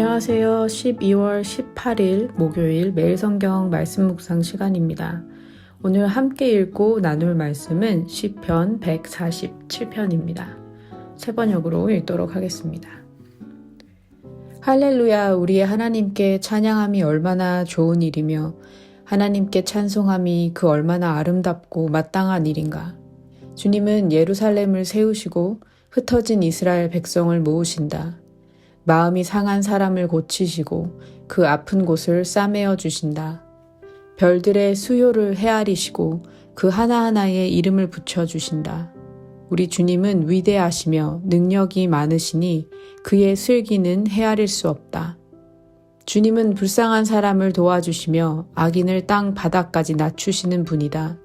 안녕하세요. 12월 18일 목요일 매일 성경 말씀 묵상 시간입니다. 오늘 함께 읽고 나눌 말씀은 시편 147편입니다. 세 번역으로 읽도록 하겠습니다. 할렐루야, 우리의 하나님께 찬양함이 얼마나 좋은 일이며 하나님께 찬송함이 그 얼마나 아름답고 마땅한 일인가. 주님은 예루살렘을 세우시고 흩어진 이스라엘 백성을 모으신다. 마음이 상한 사람을 고치시고 그 아픈 곳을 싸매어 주신다. 별들의 수요를 헤아리시고 그 하나하나에 이름을 붙여주신다. 우리 주님은 위대하시며 능력이 많으시니 그의 슬기는 헤아릴 수 없다. 주님은 불쌍한 사람을 도와주시며 악인을 땅 바닥까지 낮추시는 분이다.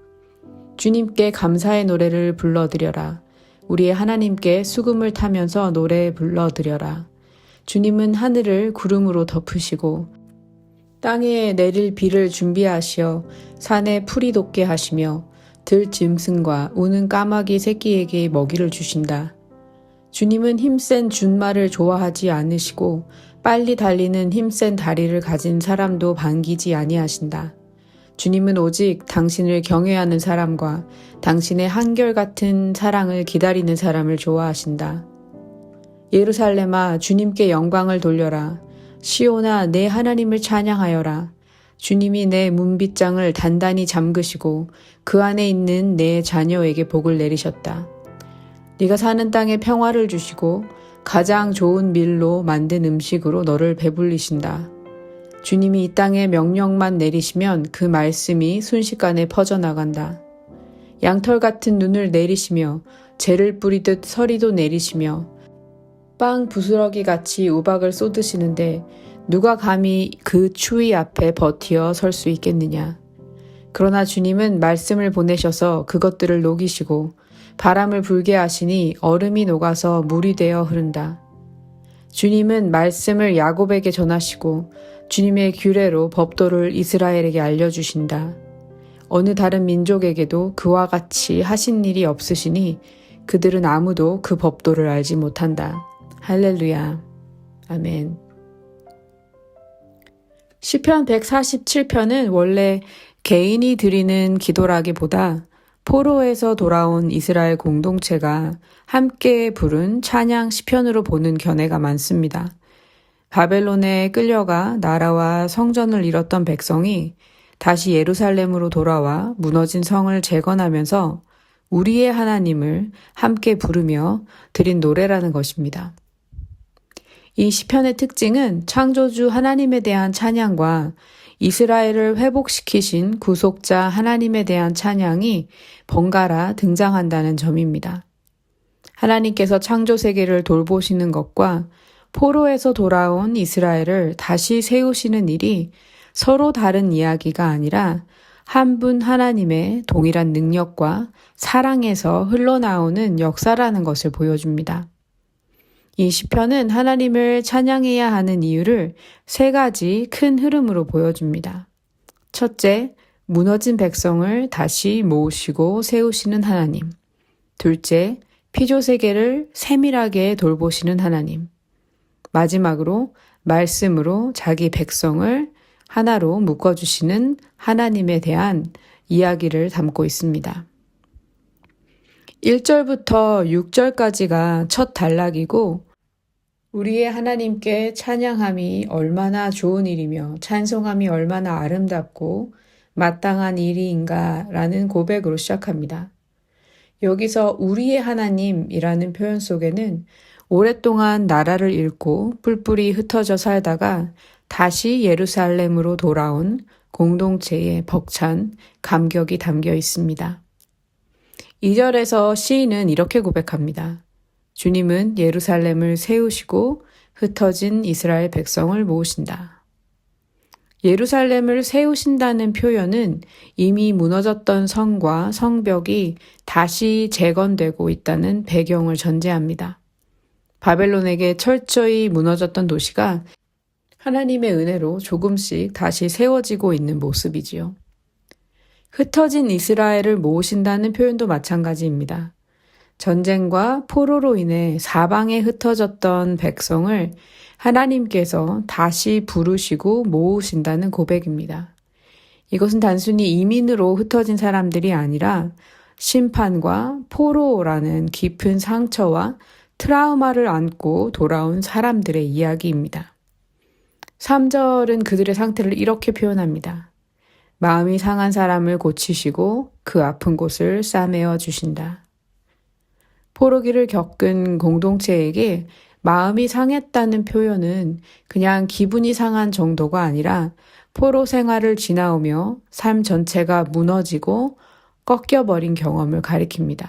주님께 감사의 노래를 불러드려라. 우리의 하나님께 수금을 타면서 노래 불러드려라. 주님은 하늘을 구름으로 덮으시고 땅에 내릴 비를 준비하시어 산에 풀이 돋게 하시며 들짐승과 우는 까마귀 새끼에게 먹이를 주신다. 주님은 힘센 준말을 좋아하지 않으시고 빨리 달리는 힘센 다리를 가진 사람도 반기지 아니하신다. 주님은 오직 당신을 경외하는 사람과 당신의 한결같은 사랑을 기다리는 사람을 좋아하신다. 예루살렘아, 주님께 영광을 돌려라. 시온아, 내 하나님을 찬양하여라. 주님이 내 문빗장을 단단히 잠그시고 그 안에 있는 내 자녀에게 복을 내리셨다. 네가 사는 땅에 평화를 주시고 가장 좋은 밀로 만든 음식으로 너를 배불리신다. 주님이 이 땅에 명령만 내리시면 그 말씀이 순식간에 퍼져나간다. 양털 같은 눈을 내리시며 재를 뿌리듯 서리도 내리시며 빵 부스러기 같이 우박을 쏟으시는데 누가 감히 그 추위 앞에 버티어 설 수 있겠느냐. 그러나 주님은 말씀을 보내셔서 그것들을 녹이시고 바람을 불게 하시니 얼음이 녹아서 물이 되어 흐른다. 주님은 말씀을 야곱에게 전하시고 주님의 규례로 법도를 이스라엘에게 알려주신다. 어느 다른 민족에게도 그와 같이 하신 일이 없으시니 그들은 아무도 그 법도를 알지 못한다. 할렐루야. 아멘. 시편 147편은 원래 개인이 드리는 기도라기보다 포로에서 돌아온 이스라엘 공동체가 함께 부른 찬양 시편으로 보는 견해가 많습니다. 바벨론에 끌려가 나라와 성전을 잃었던 백성이 다시 예루살렘으로 돌아와 무너진 성을 재건하면서 우리의 하나님을 함께 부르며 드린 노래라는 것입니다. 이 시편의 특징은 창조주 하나님에 대한 찬양과 이스라엘을 회복시키신 구속자 하나님에 대한 찬양이 번갈아 등장한다는 점입니다. 하나님께서 창조 세계를 돌보시는 것과 포로에서 돌아온 이스라엘을 다시 세우시는 일이 서로 다른 이야기가 아니라 한 분 하나님의 동일한 능력과 사랑에서 흘러나오는 역사라는 것을 보여줍니다. 이 시편은 하나님을 찬양해야 하는 이유를 세 가지 큰 흐름으로 보여줍니다. 첫째, 무너진 백성을 다시 모으시고 세우시는 하나님. 둘째, 피조세계를 세밀하게 돌보시는 하나님. 마지막으로 말씀으로 자기 백성을 하나로 묶어주시는 하나님에 대한 이야기를 담고 있습니다. 1절부터 6절까지가 첫 단락이고 우리의 하나님께 찬양함이 얼마나 좋은 일이며 찬송함이 얼마나 아름답고 마땅한 일인가 라는 고백으로 시작합니다. 여기서 우리의 하나님이라는 표현 속에는 오랫동안 나라를 잃고 뿔뿔이 흩어져 살다가 다시 예루살렘으로 돌아온 공동체의 벅찬 감격이 담겨 있습니다. 2절에서 시인은 이렇게 고백합니다. 주님은 예루살렘을 세우시고 흩어진 이스라엘 백성을 모으신다. 예루살렘을 세우신다는 표현은 이미 무너졌던 성과 성벽이 다시 재건되고 있다는 배경을 전제합니다. 바벨론에게 철저히 무너졌던 도시가 하나님의 은혜로 조금씩 다시 세워지고 있는 모습이지요. 흩어진 이스라엘을 모으신다는 표현도 마찬가지입니다. 전쟁과 포로로 인해 사방에 흩어졌던 백성을 하나님께서 다시 부르시고 모으신다는 고백입니다. 이것은 단순히 이민으로 흩어진 사람들이 아니라 심판과 포로라는 깊은 상처와 트라우마를 안고 돌아온 사람들의 이야기입니다. 3절은 그들의 상태를 이렇게 표현합니다. 마음이 상한 사람을 고치시고 그 아픈 곳을 싸매어 주신다. 포로기를 겪은 공동체에게 마음이 상했다는 표현은 그냥 기분이 상한 정도가 아니라 포로 생활을 지나오며 삶 전체가 무너지고 꺾여버린 경험을 가리킵니다.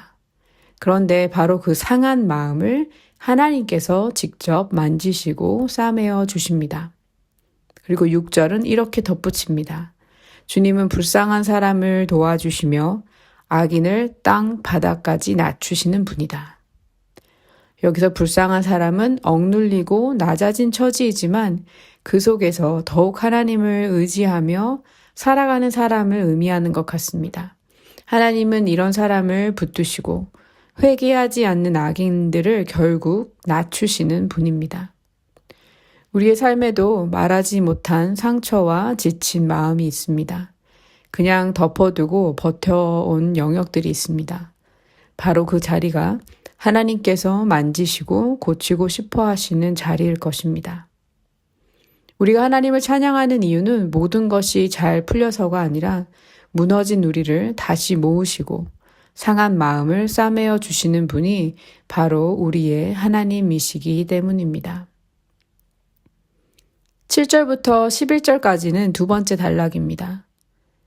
그런데 바로 그 상한 마음을 하나님께서 직접 만지시고 싸매어 주십니다. 그리고 6절은 이렇게 덧붙입니다. 주님은 불쌍한 사람을 도와주시며 악인을 땅 바닥까지 낮추시는 분이다. 여기서 불쌍한 사람은 억눌리고 낮아진 처지이지만 그 속에서 더욱 하나님을 의지하며 살아가는 사람을 의미하는 것 같습니다. 하나님은 이런 사람을 붙드시고 회개하지 않는 악인들을 결국 낮추시는 분입니다. 우리의 삶에도 말하지 못한 상처와 지친 마음이 있습니다. 그냥 덮어두고 버텨온 영역들이 있습니다. 바로 그 자리가 하나님께서 만지시고 고치고 싶어 하시는 자리일 것입니다. 우리가 하나님을 찬양하는 이유는 모든 것이 잘 풀려서가 아니라 무너진 우리를 다시 모으시고 상한 마음을 싸매어 주시는 분이 바로 우리의 하나님이시기 때문입니다. 7절부터 11절까지는 두 번째 단락입니다.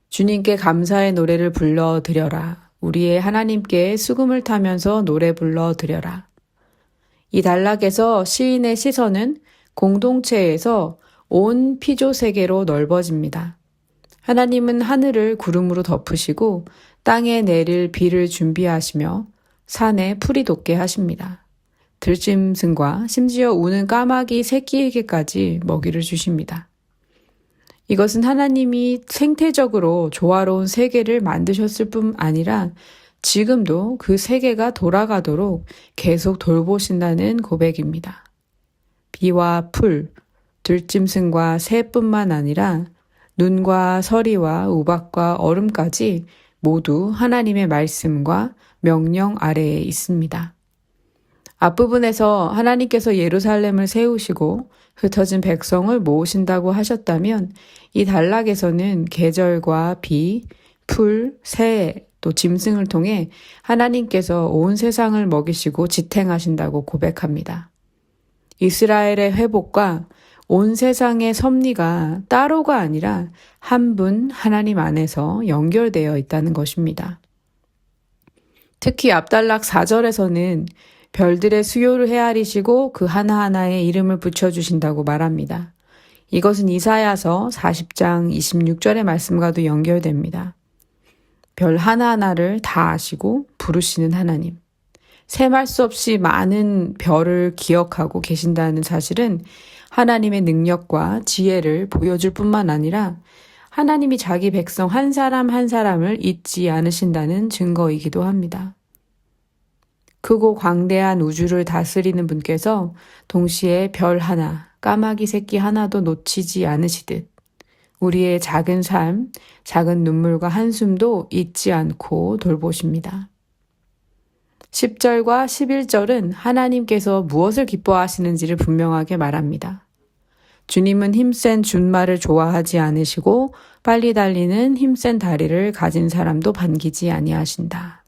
주님께 감사의 노래를 불러드려라. 우리의 하나님께 수금을 타면서 노래 불러드려라. 이 단락에서 시인의 시선은 공동체에서 온 피조 세계로 넓어집니다. 하나님은 하늘을 구름으로 덮으시고 땅에 내릴 비를 준비하시며 산에 풀이 돋게 하십니다. 들짐승과 심지어 우는 까마귀 새끼에게까지 먹이를 주십니다. 이것은 하나님이 생태적으로 조화로운 세계를 만드셨을 뿐 아니라 지금도 그 세계가 돌아가도록 계속 돌보신다는 고백입니다. 비와 풀, 들짐승과 새뿐만 아니라 눈과 서리와 우박과 얼음까지 모두 하나님의 말씀과 명령 아래에 있습니다. 앞부분에서 하나님께서 예루살렘을 세우시고 흩어진 백성을 모으신다고 하셨다면 이 단락에서는 계절과 비, 풀, 새, 또 짐승을 통해 하나님께서 온 세상을 먹이시고 지탱하신다고 고백합니다. 이스라엘의 회복과 온 세상의 섭리가 따로가 아니라 한 분 하나님 안에서 연결되어 있다는 것입니다. 특히 앞단락 4절에서는 별들의 수요를 헤아리시고 그 하나하나에 이름을 붙여주신다고 말합니다. 이것은 이사야서 40장 26절의 말씀과도 연결됩니다. 별 하나하나를 다 아시고 부르시는 하나님. 셈할 수 없이 많은 별을 기억하고 계신다는 사실은 하나님의 능력과 지혜를 보여줄 뿐만 아니라 하나님이 자기 백성 한 사람 한 사람을 잊지 않으신다는 증거이기도 합니다. 크고 광대한 우주를 다스리는 분께서 동시에 별 하나, 까마귀 새끼 하나도 놓치지 않으시듯 우리의 작은 삶, 작은 눈물과 한숨도 잊지 않고 돌보십니다. 10절과 11절은 하나님께서 무엇을 기뻐하시는지를 분명하게 말합니다. 주님은 힘센 준말을 좋아하지 않으시고 빨리 달리는 힘센 다리를 가진 사람도 반기지 아니하신다.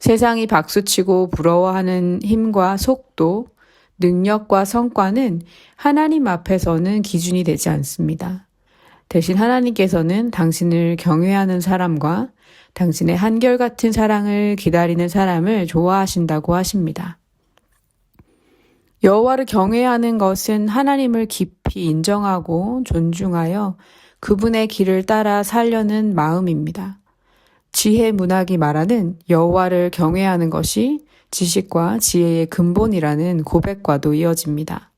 세상이 박수치고 부러워하는 힘과 속도, 능력과 성과는 하나님 앞에서는 기준이 되지 않습니다. 대신 하나님께서는 당신을 경외하는 사람과 당신의 한결같은 사랑을 기다리는 사람을 좋아하신다고 하십니다. 여호와를 경외하는 것은 하나님을 깊이 인정하고 존중하여 그분의 길을 따라 살려는 마음입니다. 지혜 문학이 말하는 여호와를 경외하는 것이 지식과 지혜의 근본이라는 고백과도 이어집니다.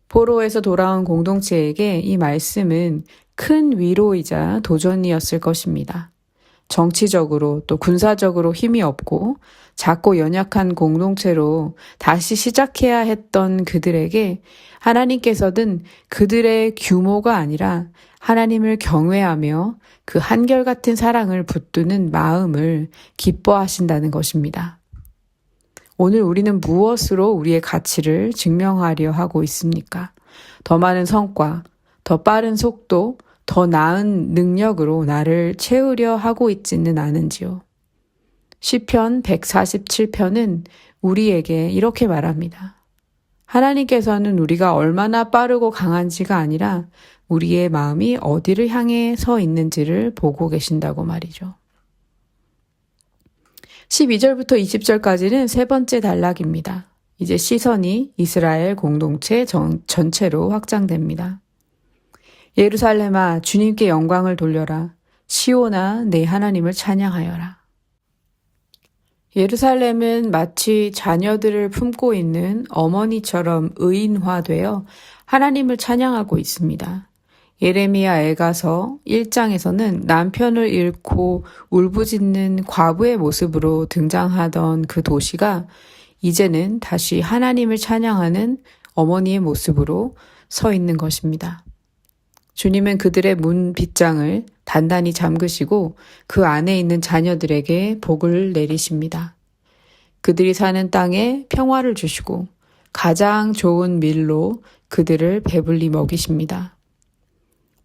포로에서 돌아온 공동체에게 이 말씀은 큰 위로이자 도전이었을 것입니다. 정치적으로 또 군사적으로 힘이 없고 작고 연약한 공동체로 다시 시작해야 했던 그들에게 하나님께서는 그들의 규모가 아니라 하나님을 경외하며 그 한결같은 사랑을 붙드는 마음을 기뻐하신다는 것입니다. 오늘 우리는 무엇으로 우리의 가치를 증명하려 하고 있습니까? 더 많은 성과, 더 빠른 속도, 더 나은 능력으로 나를 채우려 하고 있지는 않은지요. 시편 147편은 우리에게 이렇게 말합니다. 하나님께서는 우리가 얼마나 빠르고 강한지가 아니라 우리의 마음이 어디를 향해 서 있는지를 보고 계신다고 말이죠. 12절부터 20절까지는 세 번째 단락입니다. 이제 시선이 이스라엘 공동체 전체로 확장됩니다. 예루살렘아, 주님께 영광을 돌려라. 시온아, 내 하나님을 찬양하여라. 예루살렘은 마치 자녀들을 품고 있는 어머니처럼 의인화되어 하나님을 찬양하고 있습니다. 예레미야 애가서 1장에서는 남편을 잃고 울부짖는 과부의 모습으로 등장하던 그 도시가 이제는 다시 하나님을 찬양하는 어머니의 모습으로 서 있는 것입니다. 주님은 그들의 문 빗장을 단단히 잠그시고 그 안에 있는 자녀들에게 복을 내리십니다. 그들이 사는 땅에 평화를 주시고 가장 좋은 밀로 그들을 배불리 먹이십니다.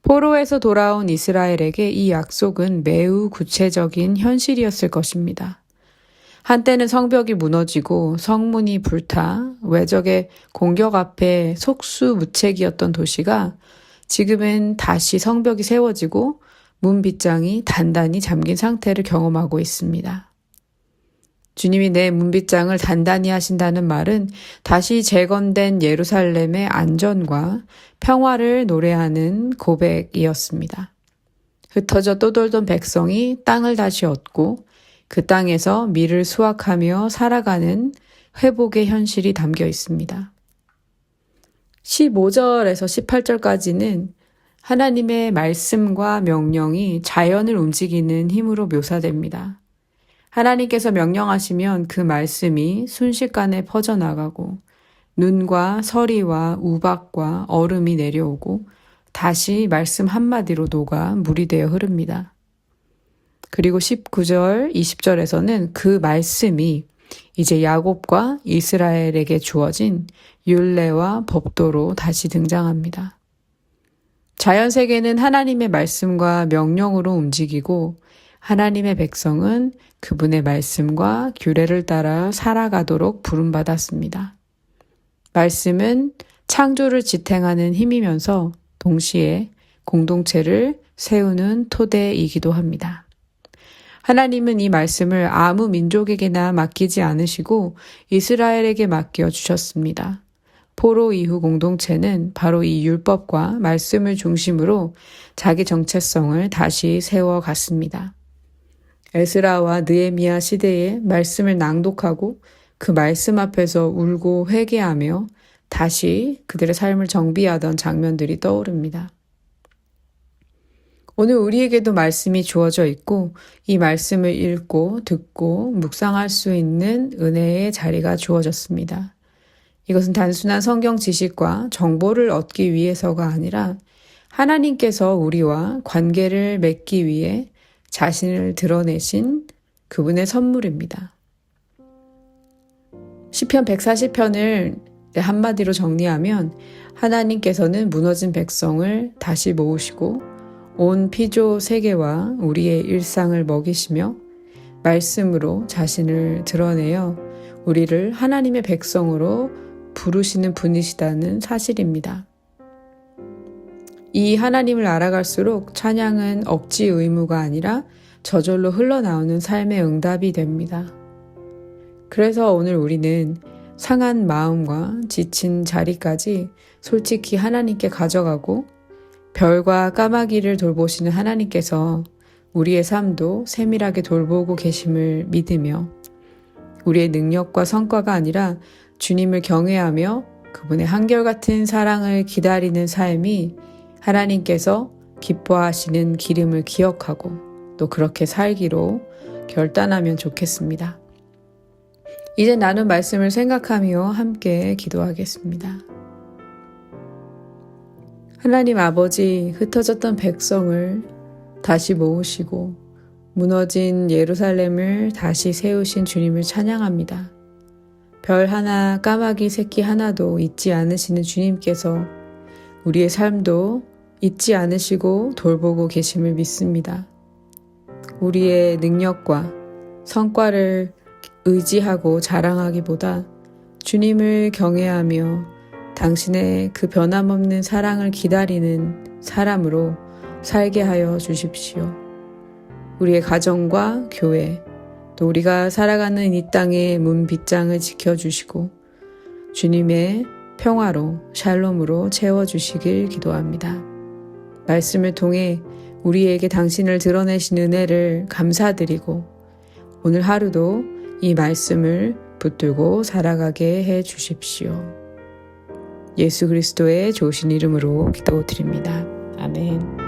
포로에서 돌아온 이스라엘에게 이 약속은 매우 구체적인 현실이었을 것입니다. 한때는 성벽이 무너지고 성문이 불타 외적의 공격 앞에 속수무책이었던 도시가 지금은 다시 성벽이 세워지고 문 빗장이 단단히 잠긴 상태를 경험하고 있습니다. 주님이 내 문빗장을 단단히 하신다는 말은 다시 재건된 예루살렘의 안전과 평화를 노래하는 고백이었습니다. 흩어져 떠돌던 백성이 땅을 다시 얻고 그 땅에서 밀을 수확하며 살아가는 회복의 현실이 담겨 있습니다. 15절에서 18절까지는 하나님의 말씀과 명령이 자연을 움직이는 힘으로 묘사됩니다. 하나님께서 명령하시면 그 말씀이 순식간에 퍼져나가고 눈과 서리와 우박과 얼음이 내려오고 다시 말씀 한마디로 녹아 물이 되어 흐릅니다. 그리고 19절, 20절에서는 그 말씀이 이제 야곱과 이스라엘에게 주어진 율례와 법도로 다시 등장합니다. 자연세계는 하나님의 말씀과 명령으로 움직이고 하나님의 백성은 그분의 말씀과 규례를 따라 살아가도록 부름받았습니다. 말씀은 창조를 지탱하는 힘이면서 동시에 공동체를 세우는 토대이기도 합니다. 하나님은 이 말씀을 아무 민족에게나 맡기지 않으시고 이스라엘에게 맡겨 주셨습니다. 포로 이후 공동체는 바로 이 율법과 말씀을 중심으로 자기 정체성을 다시 세워갔습니다. 에스라와 느헤미야 시대에 말씀을 낭독하고 그 말씀 앞에서 울고 회개하며 다시 그들의 삶을 정비하던 장면들이 떠오릅니다. 오늘 우리에게도 말씀이 주어져 있고 이 말씀을 읽고 듣고 묵상할 수 있는 은혜의 자리가 주어졌습니다. 이것은 단순한 성경 지식과 정보를 얻기 위해서가 아니라 하나님께서 우리와 관계를 맺기 위해 자신을 드러내신 그분의 선물입니다. 시편 140편을 한마디로 정리하면 하나님께서는 무너진 백성을 다시 모으시고 온 피조 세계와 우리의 일상을 먹이시며 말씀으로 자신을 드러내어 우리를 하나님의 백성으로 부르시는 분이시다는 사실입니다. 이 하나님을 알아갈수록 찬양은 억지 의무가 아니라 저절로 흘러나오는 삶의 응답이 됩니다. 그래서 오늘 우리는 상한 마음과 지친 자리까지 솔직히 하나님께 가져가고 별과 까마귀를 돌보시는 하나님께서 우리의 삶도 세밀하게 돌보고 계심을 믿으며 우리의 능력과 성과가 아니라 주님을 경외하며 그분의 한결같은 사랑을 기다리는 삶이 하나님께서 기뻐하시는 기름을 기억하고 또 그렇게 살기로 결단하면 좋겠습니다. 이제 나눈 말씀을 생각하며 함께 기도하겠습니다. 하나님 아버지, 흩어졌던 백성을 다시 모으시고 무너진 예루살렘을 다시 세우신 주님을 찬양합니다. 별 하나, 까마귀 새끼 하나도 잊지 않으시는 주님께서 우리의 삶도 잊지 않으시고 돌보고 계심을 믿습니다. 우리의 능력과 성과를 의지하고 자랑하기보다 주님을 경외하며 당신의 그 변함없는 사랑을 기다리는 사람으로 살게 하여 주십시오. 우리의 가정과 교회, 또 우리가 살아가는 이 땅의 문 빗장을 지켜주시고 주님의 평화로 샬롬으로 채워주시길 기도합니다. 말씀을 통해 우리에게 당신을 드러내신 은혜를 감사드리고 오늘 하루도 이 말씀을 붙들고 살아가게 해 주십시오. 예수 그리스도의 좋으신 이름으로 기도드립니다. 아멘.